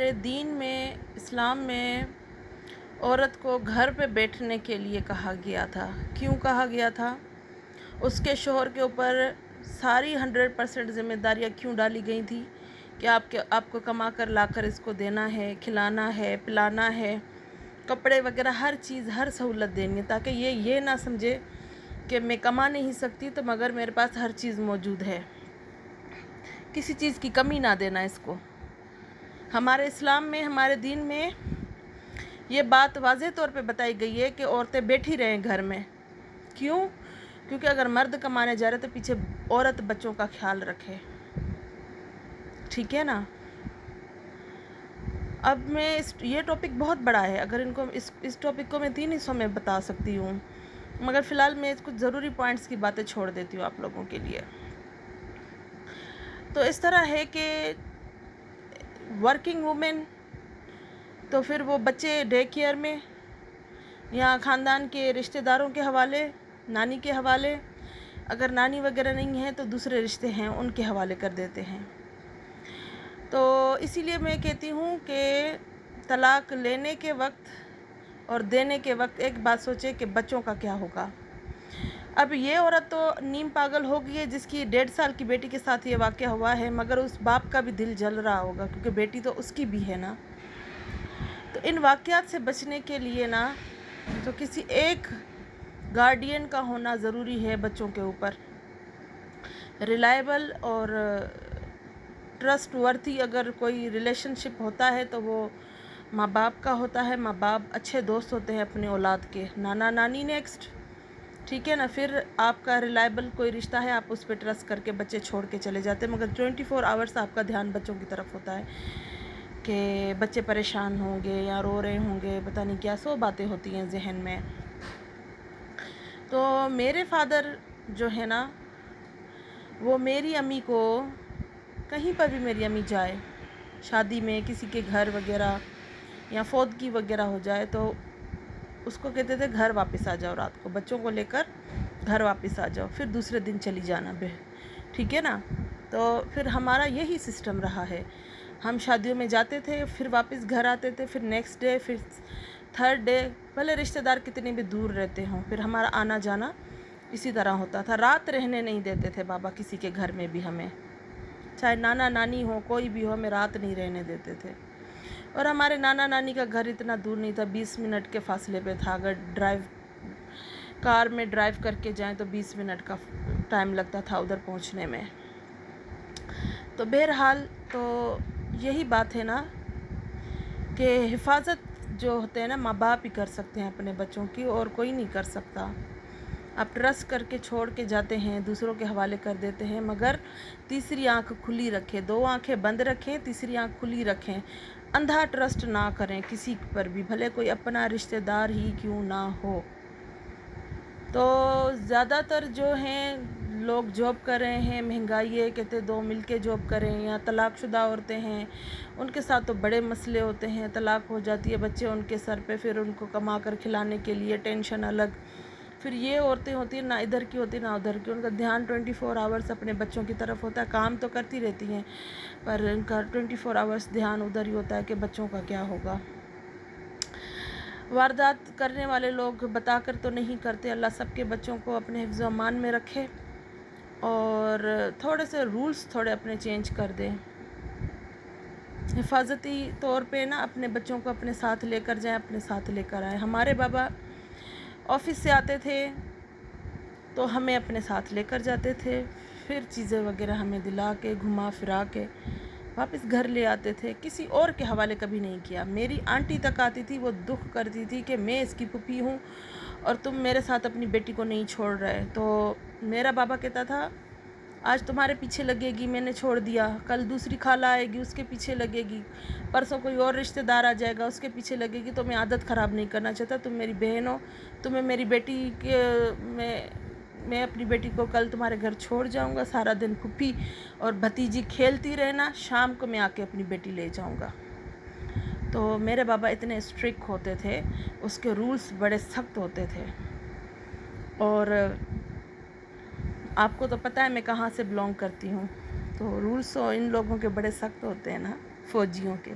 ہمارے دین میں، اسلام میں عورت کو گھر پہ بیٹھنے کے لیے کہا گیا تھا۔ کیوں کہا گیا تھا؟ اس کے شوہر کے اوپر ساری 100% ذمہ داریاں کیوں ڈالی گئی تھیں کہ آپ کو کما کر لا کر اس کو دینا ہے، کھلانا ہے، پلانا ہے، کپڑے وغیرہ ہر چیز، ہر سہولت دینی ہے، تاکہ یہ نہ سمجھے کہ میں کما نہیں سکتی تو مگر میرے پاس ہر چیز موجود ہے، کسی چیز کی کمی نہ دینا اس کو۔ ہمارے اسلام میں، ہمارے دین میں یہ بات واضح طور پہ بتائی گئی ہے کہ عورتیں بیٹھی رہیں گھر میں۔ کیوں؟ کیونکہ اگر مرد کمانے جا رہے تو پیچھے عورت بچوں کا خیال رکھے، ٹھیک ہے نا؟ اب یہ ٹاپک بہت بڑا ہے، اگر اس ٹاپک کو میں 3 حصوں میں بتا سکتی ہوں، مگر فی الحال میں کچھ ضروری پوائنٹس کی باتیں چھوڑ دیتی ہوں آپ لوگوں کے لیے۔ تو اس طرح ہے کہ ورکنگ وومن تو پھر وہ بچے ڈے کیئر میں یا خاندان کے رشتہ داروں کے حوالے، نانی کے حوالے، اگر نانی وغیرہ نہیں ہیں تو دوسرے رشتے ہیں ان کے حوالے کر دیتے ہیں۔ تو اسی لیے میں کہتی ہوں کہ طلاق لینے کے وقت اور دینے کے وقت ایک بات سوچے کہ بچوں کا کیا ہوگا۔ اب یہ عورت تو نیم پاگل ہو گئی ہے جس کی 1.5 سال کی بیٹی کے ساتھ یہ واقعہ ہوا ہے، مگر اس باپ کا بھی دل جل رہا ہوگا کیونکہ بیٹی تو اس کی بھی ہے نا۔ تو ان واقعات سے بچنے کے لیے نا تو کسی ایک گارڈین کا ہونا ضروری ہے بچوں کے اوپر، ریلائبل اور ٹرسٹ ورتھی اگر کوئی ریلیشن شپ ہوتا ہے تو وہ ماں باپ کا ہوتا ہے۔ ماں باپ اچھے دوست ہوتے ہیں اپنے اولاد کے، نانا نانی نیکسٹ، ٹھیک ہے نا؟ پھر آپ کا ریلائبل کوئی رشتہ ہے، آپ اس پہ ٹرسٹ کر کے بچے چھوڑ کے چلے جاتے ہیں، مگر 24 آورس آپ کا دھیان بچوں کی طرف ہوتا ہے کہ بچے پریشان ہوں گے یا رو رہے ہوں گے، پتہ نہیں کیا سو باتیں ہوتی ہیں ذہن میں۔ تو میرے فادر جو ہے نا وہ میری امی کو کہیں پر بھی میری امی جائے، شادی میں کسی کے گھر وغیرہ یا فوتگی وغیرہ ہو جائے تو اس کو کہتے تھے گھر واپس آ جاؤ، رات کو بچوں کو لے کر گھر واپس آ جاؤ، پھر دوسرے دن چلی جانا ٹھیک ہے نا؟ تو پھر ہمارا یہی سسٹم رہا ہے، ہم شادیوں میں جاتے تھے، پھر واپس گھر آتے تھے، پھر نیکسٹ ڈے، پھر 3rd ڈے، بھلے رشتہ دار کتنے بھی دور رہتے ہوں، پھر ہمارا آنا جانا اسی طرح ہوتا تھا۔ رات رہنے نہیں دیتے تھے بابا کسی کے گھر میں بھی، ہمیں چاہے نانا نانی ہو کوئی بھی ہو، ہمیں رات نہیں رہنے دیتے تھے۔ اور ہمارے نانا نانی کا گھر اتنا دور نہیں تھا، 20 منٹ کے فاصلے پہ تھا، اگر کار میں ڈرائیو کر کے جائیں تو 20 منٹ کا ٹائم لگتا تھا ادھر پہنچنے میں۔ تو بہرحال تو یہی بات ہے نا کہ حفاظت جو ہوتے ہیں نا ماں باپ ہی کر سکتے ہیں اپنے بچوں کی، اور کوئی نہیں کر سکتا۔ آپ ٹرسٹ کر کے چھوڑ کے جاتے ہیں، دوسروں کے حوالے کر دیتے ہیں، مگر تیسری آنکھ کھلی رکھیں، 2 آنکھیں بند رکھیں، تیسری آنکھ کھلی رکھیں، اندھا ٹرسٹ نہ کریں کسی پر بھی، بھلے کوئی اپنا رشتہ دار ہی کیوں نہ ہو۔ تو زیادہ تر جو ہیں لوگ جاب کر رہے ہیں، مہنگائی ہے، کہتے 2 مل کے جاب کریں، یا طلاق شدہ عورتیں ہیں ان کے ساتھ تو بڑے مسئلے ہوتے ہیں، طلاق ہو جاتی ہے، بچے ان کے سر پہ، پھر ان کو کما کر کھلانے کے لیے ٹینشن الگ، پھر یہ عورتیں ہوتی ہیں نہ ادھر کی ہوتی نہ ادھر کی، ان کا دھیان 24 آورس اپنے بچوں کی طرف ہوتا ہے، کام تو کرتی رہتی ہیں پر ان کا 24 آورس دھیان ادھر ہی ہوتا ہے کہ بچوں کا کیا ہوگا۔ واردات کرنے والے لوگ بتا کر تو نہیں کرتے، اللہ سب کے بچوں کو اپنے حفظ و امان میں رکھے، اور تھوڑے سے رولز تھوڑے اپنے چینج کر دیں، حفاظتی طور پہ نا اپنے بچوں کو اپنے ساتھ لے کر جائیں، اپنے ساتھ لے کر آئیں۔ ہمارے بابا آفس سے آتے تھے تو ہمیں اپنے ساتھ لے کر جاتے تھے، پھر چیزیں وغیرہ ہمیں دلا کے گھما پھرا کے واپس گھر لے آتے تھے، کسی اور کے حوالے کبھی نہیں کیا۔ میری آنٹی تک آتی تھی، وہ دکھ کرتی تھی کہ میں اس کی پھوپھی ہوں اور تم میرے ساتھ اپنی بیٹی کو نہیں چھوڑ رہے، تو میرا بابا کہتا تھا آج تمہارے پیچھے لگے گی، میں نے چھوڑ دیا، کل دوسری خالہ آئے گی اس کے پیچھے لگے گی، پرسوں کوئی اور رشتہ دار آ جائے گا اس کے پیچھے لگے گی، تو میں عادت خراب نہیں کرنا چاہتا، تم میری بہن ہو، تمہیں میری بیٹی کے میں اپنی بیٹی کو کل تمہارے گھر چھوڑ جاؤں گا، سارا دن پھوپھی اور بھتیجی کھیلتی رہنا، شام کو میں آ کے اپنی بیٹی لے جاؤں گا۔ تو میرے بابا اتنے اسٹرکٹ ہوتے تھے، اس کے رولز بڑے سخت ہوتے تھے، اور آپ کو تو پتہ ہے میں کہاں سے بلانگ کرتی ہوں، تو رولز ان لوگوں کے بڑے سخت ہوتے ہیں نا، فوجیوں کے۔